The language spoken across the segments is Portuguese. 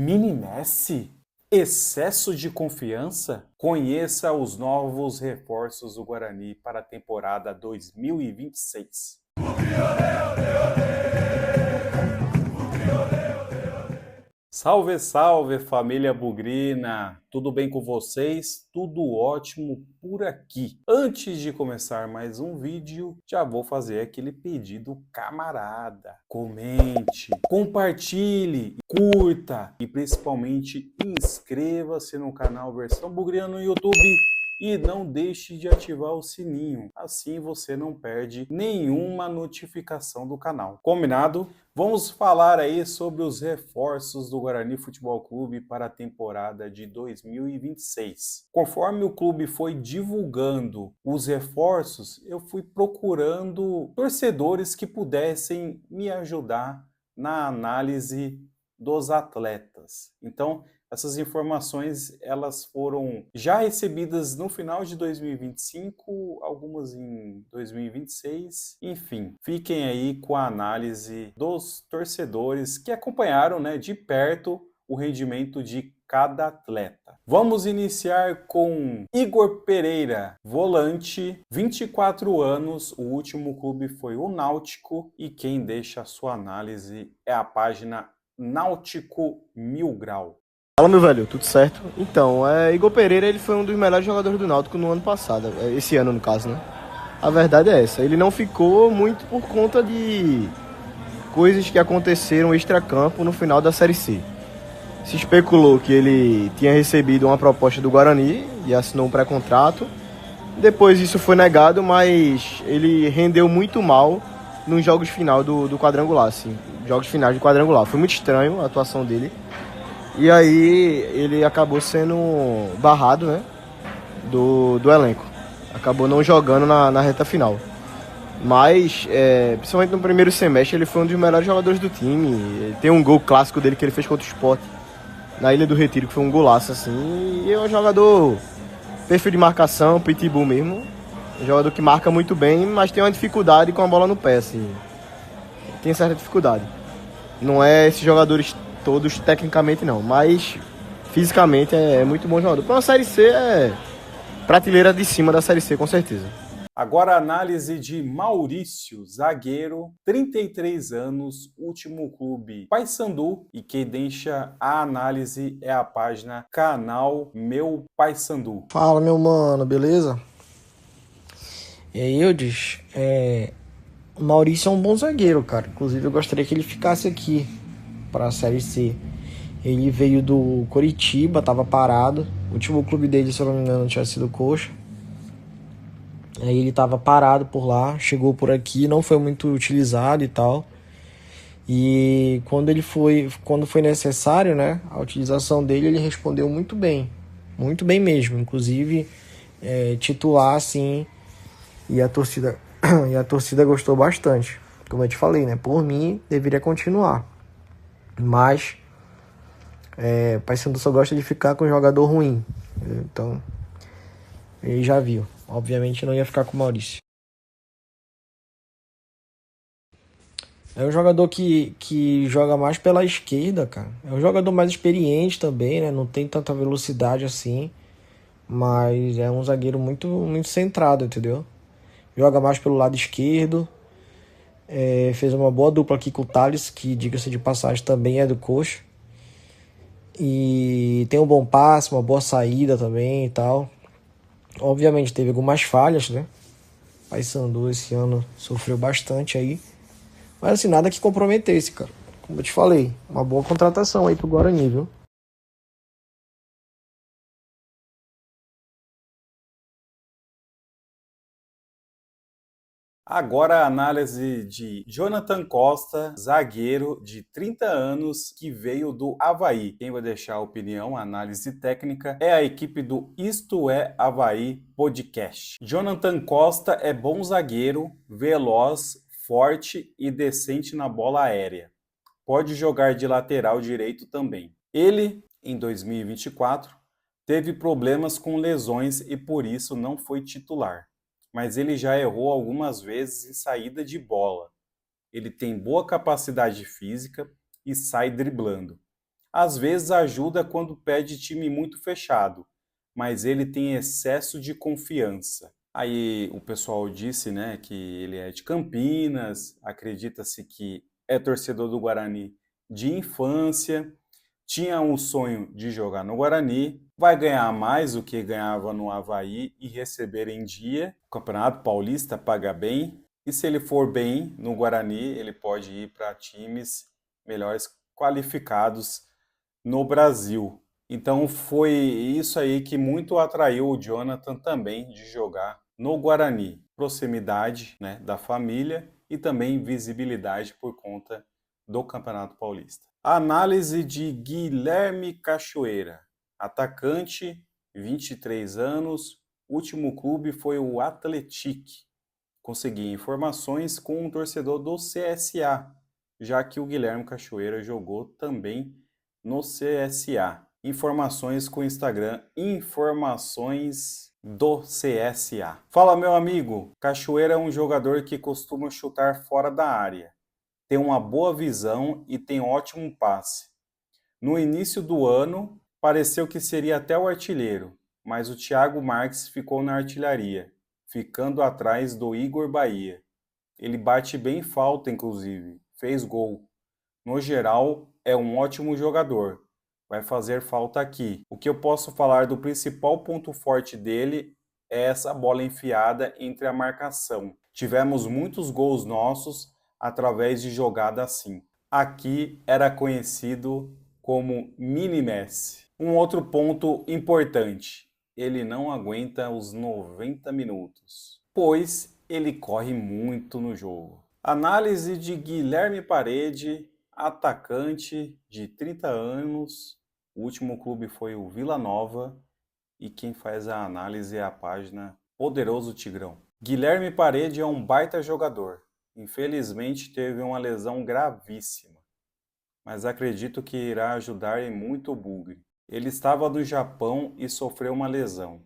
Mini Messi? Excesso de confiança? Conheça os novos reforços do Guarani para a temporada 2026. Salve, salve, família bugrina! Tudo bem com vocês? Tudo ótimo por aqui. Antes de começar mais um vídeo, já vou fazer aquele pedido camarada. Comente, compartilhe, curta e principalmente inscreva-se no canal Versão Bugrina no YouTube. E não deixe de ativar o sininho, assim você não perde nenhuma notificação do canal. Combinado? Vamos falar aí sobre os reforços do Guarani Futebol Clube para a temporada de 2026. Conforme o clube foi divulgando os reforços, eu fui procurando torcedores que pudessem me ajudar na análise dos atletas. Então, essas informações elas foram já recebidas no final de 2025, algumas em 2026. Enfim, fiquem aí com a análise dos torcedores que acompanharam, de perto o rendimento de cada atleta. Vamos iniciar com Igor Pereira, volante, 24 anos, o último clube foi o Náutico e quem deixa a sua análise é a página Náutico Mil Grau. Fala, meu velho, tudo certo? Então, Igor Pereira ele foi um dos melhores jogadores do Náutico no ano passado, esse ano no caso, né? A verdade é essa, ele não ficou muito por conta de coisas que aconteceram extracampo no final da Série C. Se especulou que ele tinha recebido uma proposta do Guarani e assinou um pré-contrato. Depois isso foi negado, mas ele rendeu muito mal nos jogos final do quadrangular, assim, jogos finais do quadrangular. Foi muito estranho a atuação dele. E aí ele acabou sendo barrado, né, do elenco. Acabou não jogando na reta final. Mas, principalmente no primeiro semestre, ele foi um dos melhores jogadores do time. Tem um gol clássico dele que ele fez contra o Sport na Ilha do Retiro, que foi um golaço, assim. E é um jogador perfil de marcação, pitbull mesmo. Um jogador que marca muito bem, mas tem uma dificuldade com a bola no pé, assim. Tem certa dificuldade. Não é esses jogadores todos tecnicamente não, mas fisicamente é muito bom jogador. Para uma Série C é prateleira de cima da Série C, com certeza. Agora a análise de Maurício, zagueiro, 33 anos, último clube Paysandu, e quem deixa a análise é a página Canal Meu Paysandu. Fala, meu mano, beleza? E aí, Eudes, o Maurício é um bom zagueiro, cara. Inclusive, eu gostaria que ele ficasse aqui para a Série C. Ele veio do Coritiba, tava parado. O último clube dele, se eu não me engano, tinha sido o Coxa. Aí ele tava parado por lá, chegou por aqui, não foi muito utilizado e tal. E quando foi necessário, né, a utilização dele, ele respondeu muito bem mesmo. Inclusive, titular, assim, e a torcida gostou bastante. Como eu te falei, né, por mim, deveria continuar. Mas o Paysandu só gosta de ficar com um jogador ruim. Então, ele já viu. Obviamente não ia ficar com o Maurício. É um jogador que joga mais pela esquerda, cara. É um jogador mais experiente também, né? Não tem tanta velocidade assim. Mas é um zagueiro muito, muito centrado, entendeu? Joga mais pelo lado esquerdo. Fez uma boa dupla aqui com o Thales, que, diga-se de passagem, também é do Coxa. E tem um bom passe, uma boa saída também e tal. Obviamente teve algumas falhas, né? O Paysandu esse ano sofreu bastante aí. Mas assim, nada que comprometesse, cara. Como eu te falei, uma boa contratação aí pro Guarani, viu? Agora a análise de Jonathan Costa, zagueiro de 30 anos que veio do Avaí. Quem vai deixar a opinião, a análise técnica, é a equipe do Isto é Avaí Podcast. Jonathan Costa é bom zagueiro, veloz, forte e decente na bola aérea. Pode jogar de lateral direito também. Ele, em 2024, teve problemas com lesões e por isso não foi titular. Mas ele já errou algumas vezes em saída de bola. Ele tem boa capacidade física e sai driblando. Às vezes ajuda quando pede time muito fechado, mas ele tem excesso de confiança. Aí o pessoal disse, né, que ele é de Campinas, acredita-se que é torcedor do Guarani de infância, tinha um sonho de jogar no Guarani, vai ganhar mais do que ganhava no Avaí e receber em dia. O Campeonato Paulista paga bem, e se ele for bem no Guarani, ele pode ir para times melhores qualificados no Brasil. Então foi isso aí que muito atraiu o Jonathan também de jogar no Guarani. Proximidade, né, da família e também visibilidade por conta do Campeonato Paulista. Análise de Guilherme Cachoeira, atacante, 23 anos, último clube foi o Atlético. Consegui informações com um torcedor do CSA, já que o Guilherme Cachoeira jogou também no CSA. Informações com o Instagram, informações do CSA. Fala, meu amigo, Cachoeira é um jogador que costuma chutar fora da área, tem uma boa visão e tem ótimo passe. No início do ano, pareceu que seria até o artilheiro, mas o Thiago Marques ficou na artilharia, ficando atrás do Igor Bahia. Ele bate bem falta, inclusive, fez gol. No geral, é um ótimo jogador. Vai fazer falta aqui. O que eu posso falar do principal ponto forte dele é essa bola enfiada entre a marcação. Tivemos muitos gols nossos através de jogada assim. Aqui era conhecido como Mini Messi. Um outro ponto importante, ele não aguenta os 90 minutos, pois ele corre muito no jogo. Análise de Guilherme Parede, atacante de 30 anos, o último clube foi o Vila Nova e quem faz a análise é a página Poderoso Tigrão. Guilherme Parede é um baita jogador, infelizmente teve uma lesão gravíssima, mas acredito que irá ajudar em muito o Bugre. Ele estava no Japão e sofreu uma lesão,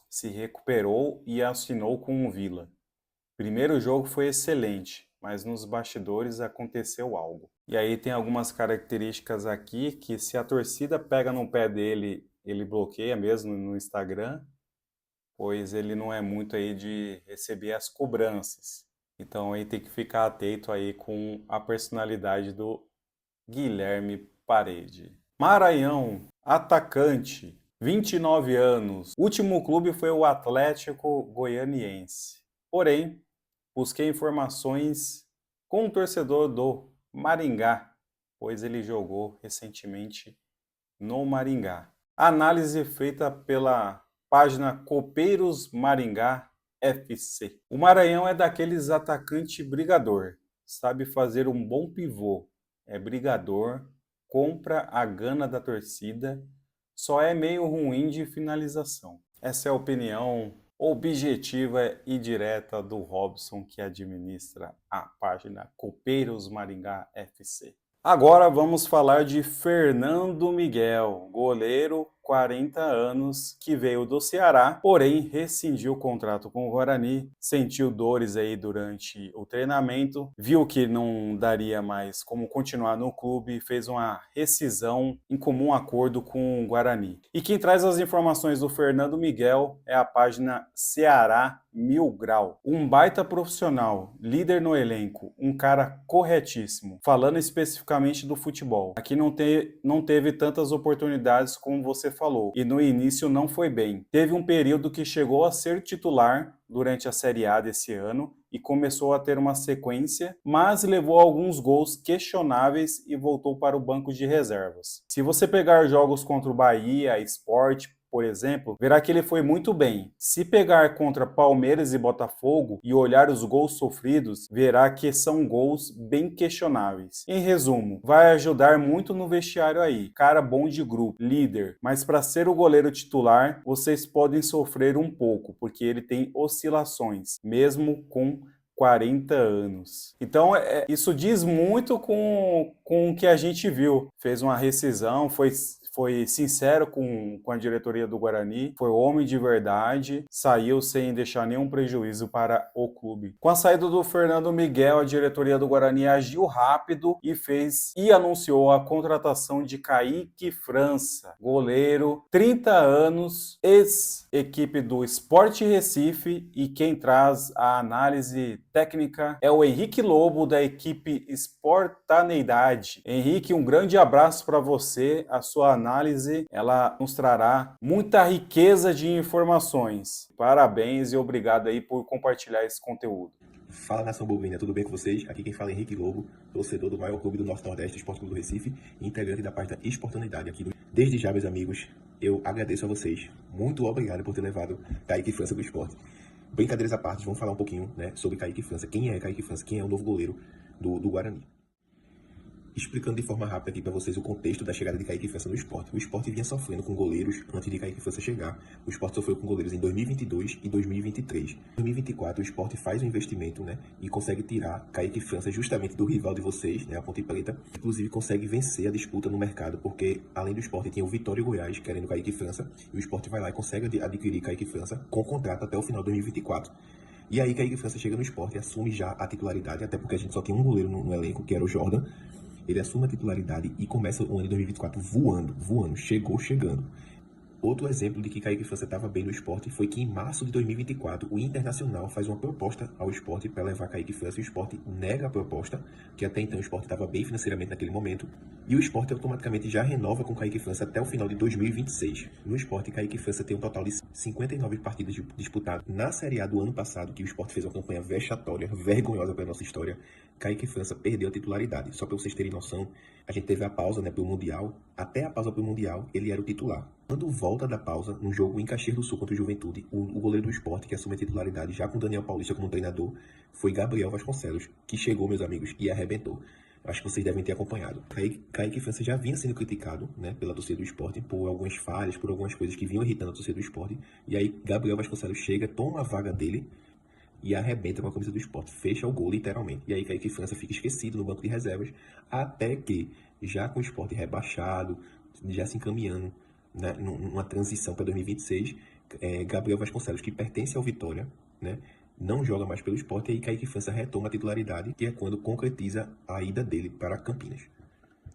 se recuperou e assinou com o Vila. Primeiro jogo foi excelente, mas nos bastidores aconteceu algo. E aí tem algumas características aqui que se a torcida pega no pé dele, ele bloqueia mesmo no Instagram, pois ele não é muito aí de receber as cobranças. Então aí tem que ficar atento aí com a personalidade do Guilherme Parede. Maranhão, atacante, 29 anos. Último clube foi o Atlético Goianiense. Porém, busquei informações com um torcedor do Maringá, pois ele jogou recentemente no Maringá. Análise feita pela página Copeiros Maringá FC. O Maranhão é daqueles atacante brigador, sabe fazer um bom pivô, é brigador, compra a gana da torcida, só é meio ruim de finalização. Essa é a opinião objetiva e direta do Robson, que administra a página Copeiros Maringá FC. Agora vamos falar de Fernando Miguel, goleiro, 40 anos, que veio do Ceará, porém rescindiu o contrato com o Guarani, sentiu dores aí durante o treinamento, viu que não daria mais como continuar no clube e fez uma rescisão em comum acordo com o Guarani. E quem traz as informações do Fernando Miguel é a página Ceará Mil Grau. Um baita profissional, líder no elenco, um cara corretíssimo. Falando especificamente do futebol. Aqui não teve tantas oportunidades como você falou. E no início não foi bem. Teve um período que chegou a ser titular durante a Série A desse ano e começou a ter uma sequência, mas levou alguns gols questionáveis e voltou para o banco de reservas. Se você pegar jogos contra o Bahia, Sport, por exemplo, verá que ele foi muito bem. Se pegar contra Palmeiras e Botafogo e olhar os gols sofridos, verá que são gols bem questionáveis. Em resumo, vai ajudar muito no vestiário aí. Cara bom de grupo, líder, mas para ser o goleiro titular, vocês podem sofrer um pouco, porque ele tem oscilações, mesmo com 40 anos. Então, isso diz muito com o que a gente viu. Fez uma rescisão, foi sincero com a diretoria do Guarani, foi homem de verdade, saiu sem deixar nenhum prejuízo para o clube. Com a saída do Fernando Miguel, a diretoria do Guarani agiu rápido e anunciou a contratação de Kaique França, goleiro, 30 anos, ex-equipe do Sport Recife, e quem traz a análise técnica é o Henrique Lobo, da equipe Sportaneidade. Henrique, um grande abraço para você. A sua análise, ela nos trará muita riqueza de informações. Parabéns e obrigado aí por compartilhar esse conteúdo. Fala, nação bovina, tudo bem com vocês? Aqui quem fala é Henrique Lobo, torcedor do maior clube do Norte-Nordeste, o Sport Clube do Recife, e integrante da página Sportaneidade aqui do... Desde já, meus amigos, eu agradeço a vocês. Muito obrigado por ter levado Kaique França do esporte. Brincadeiras à parte, vamos falar um pouquinho, né, sobre Kaique França. Quem é Kaique França? Quem é o novo goleiro do Guarani? Explicando de forma rápida aqui para vocês o contexto da chegada de Kaique França no esporte. O esporte vinha sofrendo com goleiros antes de Kaique França chegar. O esporte sofreu com goleiros em 2022 e 2023. Em 2024, o esporte faz um investimento, né, e consegue tirar Kaique França justamente do rival de vocês, né, a Ponte Preta. Inclusive consegue vencer a disputa no mercado, porque além do esporte tinha o Vitória e Goiás querendo Kaique França, e o esporte vai lá e consegue adquirir Kaique França com contrato até o final de 2024. E aí Kaique França chega no esporte e assume já a titularidade, até porque a gente só tinha um goleiro no elenco, que era o Jordan. Ele assume a titularidade e começa o ano de 2024 voando, chegando. Outro exemplo de que Kaique França estava bem no esporte foi que em março de 2024 o Internacional faz uma proposta ao esporte para levar Kaique França, e o esporte nega a proposta, que até então o esporte estava bem financeiramente naquele momento, e o esporte automaticamente já renova com Kaique França até o final de 2026. No esporte, Kaique França tem um total de 59 partidas disputadas. Na Série A do ano passado, que o esporte fez uma campanha vexatória, vergonhosa para a nossa história, Kaique França perdeu a titularidade. Só para vocês terem noção, a gente teve a pausa, né, pelo Mundial. Até a pausa pelo Mundial, ele era o titular. Quando volta da pausa, no jogo em Caxias do Sul contra o Juventude, o goleiro do esporte, que assume a titularidade já com Daniel Paulista como treinador, foi Gabriel Vasconcelos, que chegou, meus amigos, e arrebentou. Acho que vocês devem ter acompanhado. Kaique França já vinha sendo criticado, né, pela torcida do esporte por algumas falhas, por algumas coisas que vinham irritando a torcida do esporte. E aí Gabriel Vasconcelos chega, toma a vaga dele e arrebenta com a camisa do esporte. Fecha o gol, literalmente. E aí Kaique França fica esquecido no banco de reservas, até que, já com o esporte rebaixado, já se encaminhando, né, numa transição para 2026, Gabriel Vasconcelos, que pertence ao Vitória, né, não joga mais pelo esporte, e aí Kaique França retoma a titularidade, que é quando concretiza a ida dele para Campinas.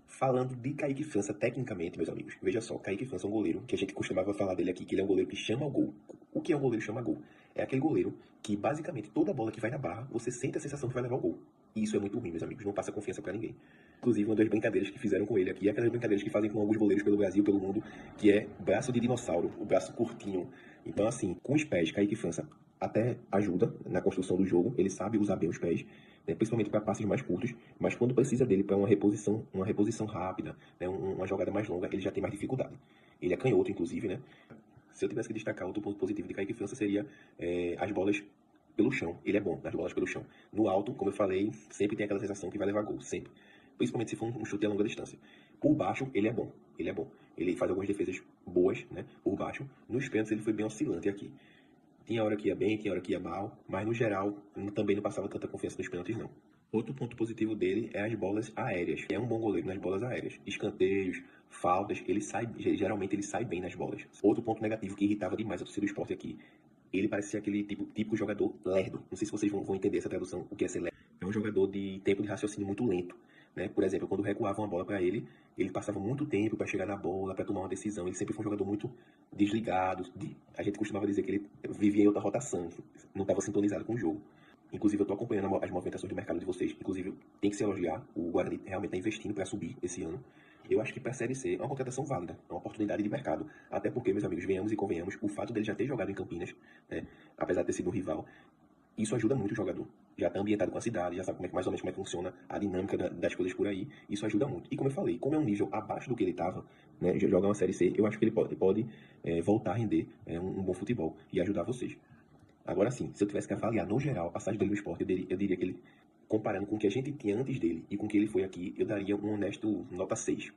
Falando de Kaique França tecnicamente, meus amigos, veja só, Kaique França é um goleiro que a gente costumava falar dele aqui, que ele é um goleiro que chama gol. O que é um goleiro que chama gol? É aquele goleiro que, basicamente, toda bola que vai na barra, você sente a sensação que vai levar o gol. E isso é muito ruim, meus amigos, não passa confiança pra ninguém. Inclusive, uma das brincadeiras que fizeram com ele aqui, é aquelas brincadeiras que fazem com alguns goleiros pelo Brasil, pelo mundo, que é braço de dinossauro, o braço curtinho. Então, assim, com os pés, Kaique França até ajuda na construção do jogo, ele sabe usar bem os pés, né, principalmente para passes mais curtos, mas quando precisa dele para uma reposição rápida, né, uma jogada mais longa, ele já tem mais dificuldade. Ele é canhoto, inclusive, né? Se eu tivesse que destacar outro ponto positivo de Kaique França seria as bolas pelo chão. Ele é bom nas bolas pelo chão. No alto, como eu falei, sempre tem aquela sensação que vai levar gol, sempre. Principalmente se for um chute a longa distância. Por baixo, ele é bom. Ele faz algumas defesas boas, né, por baixo. Nos pênaltis, ele foi bem oscilante aqui. Tinha hora que ia bem, tinha hora que ia mal, mas no geral também não passava tanta confiança nos pênaltis, não. Outro ponto positivo dele é as bolas aéreas. É um bom goleiro nas bolas aéreas. Escanteios, faltas, geralmente ele sai bem nas bolas. Outro ponto negativo que irritava demais a torcida do esporte aqui, ele parece ser aquele típico jogador lerdo. Não sei se vocês vão entender essa tradução, o que é ser lerdo. É um jogador de tempo de raciocínio muito lento, né? Por exemplo, quando recuavam a bola para ele passava muito tempo para chegar na bola, para tomar uma decisão. Ele sempre foi um jogador muito desligado. A gente costumava dizer que ele vivia em outra rotação, não estava sintonizado com o jogo. Inclusive, eu estou acompanhando as movimentações do mercado de vocês. Inclusive, tem que se elogiar. O Guarani realmente está investindo para subir esse ano. Eu acho que para a Série C é uma contratação válida, é uma oportunidade de mercado. Até porque, meus amigos, venhamos e convenhamos, o fato dele já ter jogado em Campinas, né, apesar de ter sido um rival, isso ajuda muito o jogador. Já está ambientado com a cidade, já sabe mais ou menos como é que funciona a dinâmica das coisas por aí. Isso ajuda muito. E como eu falei, como é um nível abaixo do que ele estava, né, jogar uma Série C, eu acho que ele pode voltar a render um bom futebol e ajudar vocês. Agora sim, se eu tivesse que avaliar no geral a passagem dele no esporte, eu diria que ele, comparando com o que a gente tinha antes dele e com o que ele foi aqui, eu daria um honesto nota 6.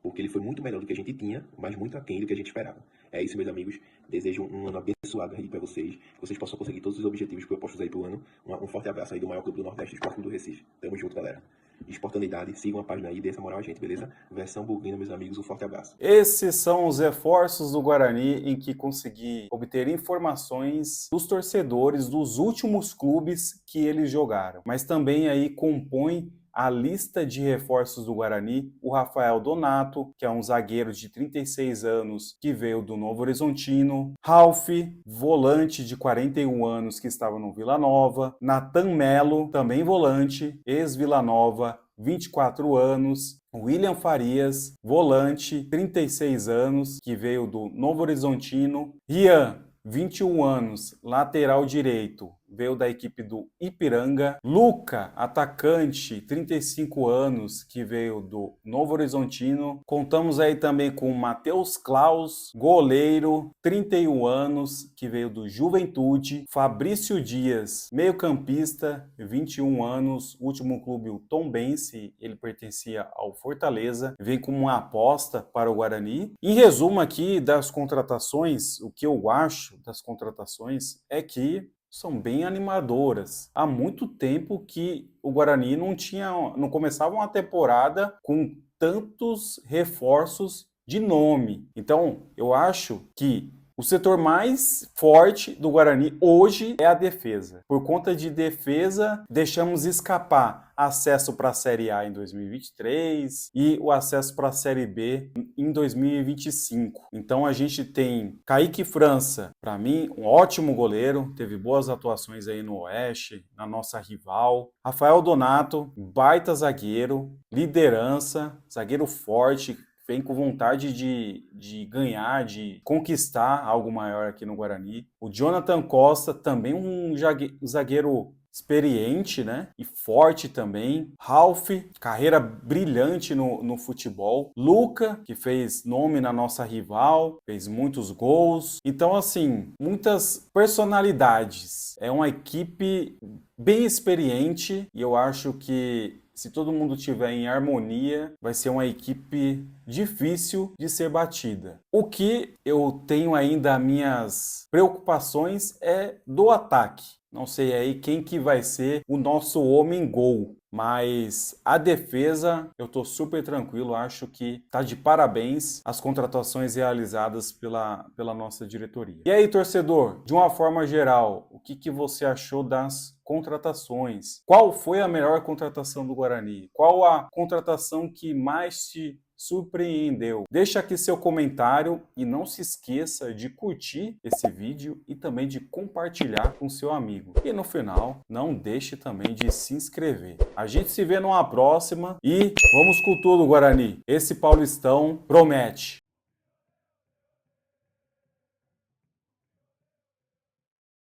Porque ele foi muito melhor do que a gente tinha, mas muito aquém do que a gente esperava. É isso, meus amigos. Desejo um ano abençoado aí para vocês. Que vocês possam conseguir todos os objetivos propostos aí pro ano. Um forte abraço aí do maior clube do Nordeste, o Sport Clube do Recife. Tamo junto, galera. Esportanidade. Sigam a página aí e dê essa moral a gente, beleza? Versão Bugrina, meus amigos, um forte abraço. Esses são os reforços do Guarani em que consegui obter informações dos torcedores dos últimos clubes que eles jogaram. Mas também aí compõe a lista de reforços do Guarani, o Rafael Donato, que é um zagueiro de 36 anos que veio do Novo Horizontino, Ralf, volante de 41 anos que estava no Vila Nova, Nathan Melo, também volante, ex-Vila Nova, 24 anos, William Farias, volante, 36 anos, que veio do Novo Horizontino, Rian, 21 anos, lateral direito, veio da equipe do Ipiranga. Luca, atacante, 35 anos, que veio do Novo Horizontino. Contamos aí também com Matheus Klaus, goleiro, 31 anos, que veio do Juventude. Fabrício Dias, meio-campista, 21 anos, último clube o Tombense, ele pertencia ao Fortaleza, vem como uma aposta para o Guarani. Em resumo aqui das contratações, o que eu acho das contratações é que são bem animadoras. Há muito tempo que o Guarani não começava uma temporada com tantos reforços de nome. Então, eu acho que o setor mais forte do Guarani hoje é a defesa. Por conta de defesa, deixamos escapar acesso para a Série A em 2023 e o acesso para a Série B em 2025. Então a gente tem Kaique França, para mim, um ótimo goleiro, teve boas atuações aí no Oeste, na nossa rival. Rafael Donato, baita zagueiro, liderança, zagueiro forte, vem com vontade de ganhar, de conquistar algo maior aqui no Guarani. O Jonathan Costa, também um zagueiro experiente, né? E forte também. Ralf, carreira brilhante no futebol. Luca, que fez nome na nossa rival, fez muitos gols. Então, assim, muitas personalidades. É uma equipe bem experiente e eu acho que se todo mundo estiver em harmonia, vai ser uma equipe difícil de ser batida. O que eu tenho ainda minhas preocupações é do ataque. Não sei aí quem que vai ser o nosso homem-gol. Mas a defesa, eu tô super tranquilo, acho que tá de parabéns as contratações realizadas pela nossa diretoria. E aí, torcedor, de uma forma geral, o que você achou das contratações? Qual foi a melhor contratação do Guarani? Qual a contratação que mais te surpreendeu? Deixa aqui seu comentário e não se esqueça de curtir esse vídeo e também de compartilhar com seu amigo. E no final, não deixe também de se inscrever. A gente se vê numa próxima e vamos com tudo, Guarani. Esse Paulistão promete.